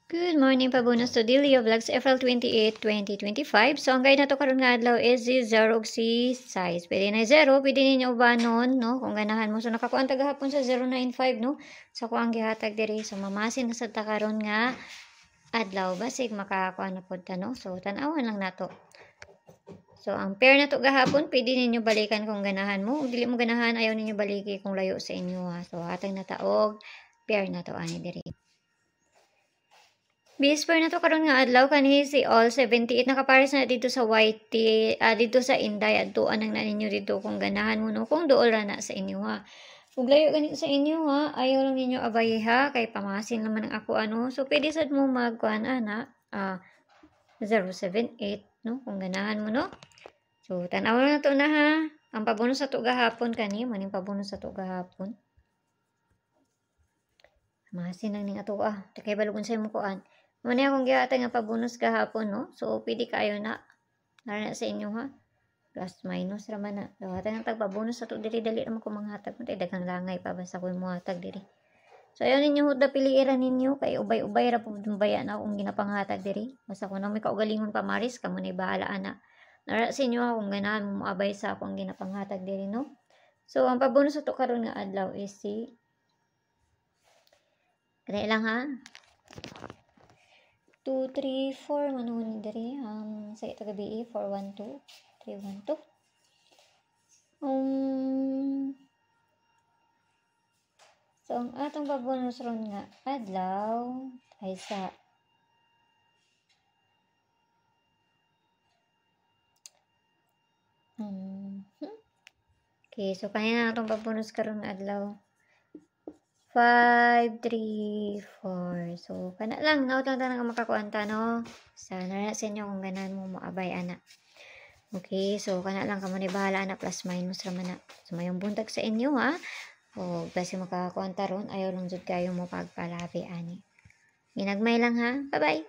Good morning, pabunos to Dilio Vlogs, April 28, 2025. So, ang guide na to karon nga adlaw is si 0 si size. Pwede na 0, pwede ninyo ubanon, no? Kung ganahan mo. So, nakakuan tagahapon sa 095, no? So, kung ang gihatag diri. So, mamasin na sa karon nga adlaw. Basig makakuan na po ta, no? So, tanawan lang nato. So, ang pair na to gahapon, pwede ninyo balikan kung ganahan mo. Kung dili mo ganahan, ayaw ninyo baliki kung layo sa inyo, ha? So, hatag na taog, pair na to, ani diri. Bisper na to karon nga adlaw kanhi si all 78 nakapares na dito sa white dito sa Inday adtuan ang naninyo dito kung ganahan mo no kung duol ra na sa inyo ha. Ug layo gani sa inyo ha, ayaw lang ninyo abay ha kay pamasin naman ang ako ano. So pwede sad mo magkuan ana 078 no kung ganahan mo no. So tan-aw na to na ha. Ang pabonus sa to gahapon kani maning pabonus sa to gahapon. Masin lang ning ato kay balugon sa mo kuan. Muna akong gihatag nga pabonus kahapon, no? So, pwede kayo na. Nara na sa inyo, ha? Plus, minus raman na. So, hatag ng tagpabonus sa to diri. Dali naman ko mga hatag. Matay, dagang langay pa. Basta ko yung mga hatag diri. So, ayaw ninyo huda piliiran ninyo. Kay ubay-ubay ra po baya na akong ginapanghatag diri. Basta kung may kaugalingon pa maris, kamo na bahalaan na. Nara sa inyo, ha? Kung ganahan mo abay sa akong ginapanghatag diri, no? So, ang pabonus sa to karon nga adlaw is si... Kaya lang, ha? 2, 3, 4 manuhon diri sa ito gabi 4, 1, 2 3, 1, 2 so ang atong pabonus ron nga adlaw ay sa okay so kanina atong pabonus karon nga adlaw 5, 3, 4. So, kana lang. Naot lang tanang makakuanta, no? Sana sa inyo kung ganan mo moabay, ana. Okay, so, kana lang kamo ni bahala, ana. Plus, minus raman na. So, mayong buntag sa inyo, ha? O, kasi makakuanta ron. Ayaw lang jud kayo mo pagpalabi, ani. Ginagmay lang, ha? Bye-bye!